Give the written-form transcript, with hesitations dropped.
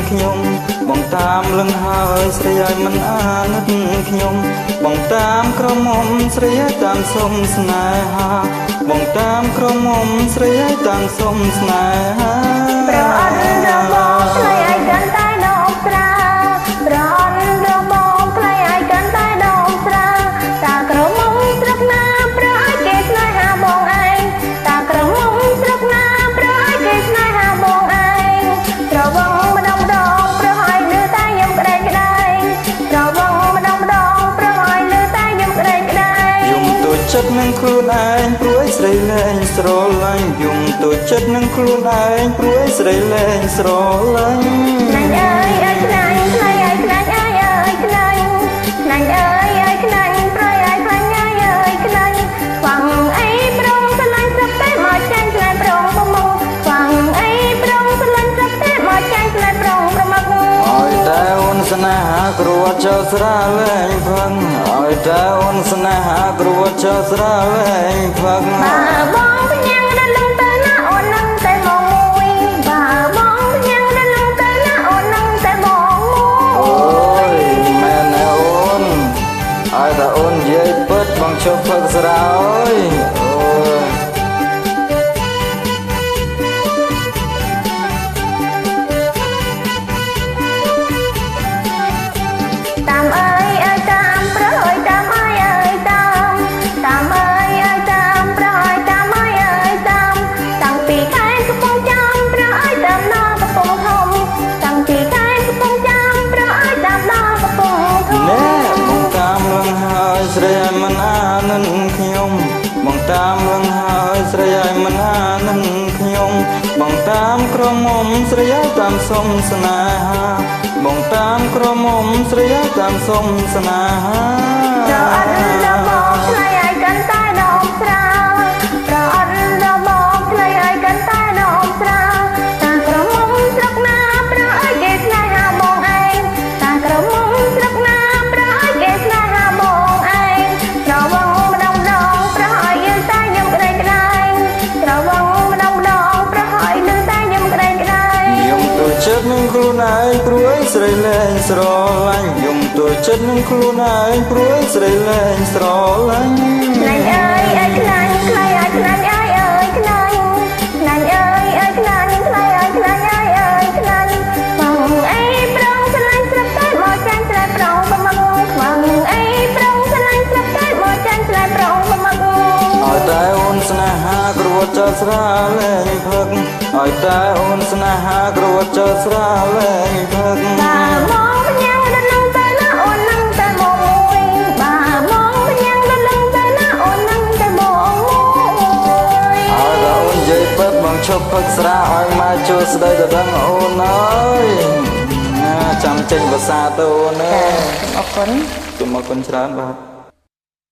ខ្ញុំបងតាមលឹងហើយស្រីឲ្យមិនអាណិតខ្ញុំបងតាមក្រមុំស្រីឲ្យតាមសុំស្នេហាបងតាមក្រមុំស្រីឲ្យតាមសុំស្នេហាប្រអត់របស់ស្រីឲ្យកាន់តែដងស្រាប្រអត់របស់ស្រីឲ្យកាន់តែដងស្រាតាក្រមុំស្រុកណាប្រឲ្យគេស្នេហាបងឯងតាក្រមុំស្រុកណាប្រឲ្យគេស្នេហាបងឯងត្រវងម្ដងប្រឲ្យលឺតែខ្ញុំក្តេងក្តេងត្រវងម្ដងប្រឲ្យលឺតែខ្ញុំក្តេងក្តេងយំទូចចិត្តនឹងខ្លួនឯងព្រួយស្រីលែងស្រឡាញ់យំទូចចិត្តនឹងខ្លួនឯងព្រួយស្រីលែងស្រឡាញ់ណាញ់អើយអើយខ្លាញ់ខ្លាញ់អើយខ្លាញ់អើយអើយខ្លាញ់ណាញ់អើយអើយខ្លាញ់ប្រយអើយខ្លាញ់អើយអើយខ្លាញ់ខ្វាំងអីប្រងស្រឡាញ់ស្រាប់តែមកចាញ់ឆ្លែប្រងប្រមុខខ្វាំងអីប្រងស្រឡាញ់ស្រាប់តែមកចាញ់ឆ្លែប្រងប្រមុខឲ្យតែអូនស្នេហាគ្រួចោលស្រាលែងផឹងឲ្យតែអូនស្នេហាគ្រួចោលស្រាលែងផឹងបើបងញ៉ាំដល់លំទៅណាអូននឹងតែមកមួយបើបងញ៉ាំដល់លំទៅណាអូននឹងតែមកមួយអូយមែនណាអូនឲ្យតែអូននិយាយពិតបងជប់ផឹកស្រាអើយអូយតាមអើយអើយតាមប្រើយតាមអើយអើយតាមតាមអើយអើយតាមប្រើយតាមអើយអើយតាមតាំងពីខែកំពង់ចាមប្រើយតាមដល់កំពង់ធំតាំងពីខែកំពង់ចាមប្រើយតាមដល់កំពង់ធំណែបងតាមលឹងហើយស្រីឲ្យមិនអាណិនខ្ញុំបងតាមលឹងហើយស្រីឲ្យមិនអាណិនខ្ញុំបងតាមក្រមុំស្រីឲ្យតាមសុំស្នេហាបងតាមក្រមុំស្រីឲ្យតាមសុំស្នេហាប្រអត់របស់ស្រីឲ្យកាន់តែដងស្រាប្រអត់របស់ស្រីឲ្យកាន់តែដងស្រាតាក្រមុំស្រុកណាប្រឲ្យគេស្នេហាបងឯងតាក្រមុំស្រុកណាប្រឲ្យគេស្នេហាបងឯងត្រវងម្ដងប្រឲ្យយឺតែខ្ញុំក្តេងក្តេងត្រវងម្ដងប្រឲ្យលឺតែខ្ញុំក្តេងក្តេងយំទូចចិត្តនឹងខ្លួនឯងព្រួយស្រីលែងស្រឡាញ់យំទូចចិត្តនឹងខ្លួនឯងព្រួយស្រីលែងស្រឡាញ់ណាញ់អើយអើយខ្លាញ់ខ្លាញ់អើយខ្លាញ់អើយអើយខ្លាញ់ណាញ់អើយអើយខ្លាញ់ខ្លាញ់អើយខ្លាញ់អើយអើយខ្លាញ់ខ្វាំងអីប្រងស្រឡាញ់ស្រាប់តែមកចាញ់ឆ្លែប្រងប្រមុខខ្វាំងអីប្រងស្រឡាញ់ស្រាប់តែមកចាញ់ឆ្លែប្រងប្រមុខឲ្យតែអូនស្នេហាគ្រួចចោលស្រាលែងផឹកឲ្យតែអូនស្នេហាគ្រួចចោលស្រាលែងផឹកបើមកញ៉ាំដល់នឹងទៅណាអូននឹងតែមកមួយបើមកញ៉ាំដល់នឹងទៅណាអូននឹងតែមកមួយឲ្យតែអូននិយាយពិតបងឈប់ផឹកស្រាឲ្យមកជួស្ដីទៅដឹងអូនអើយណាចាំចេញភាសាទៅអូនអើយអរគុណសូមអរគុណច្រើនបាទ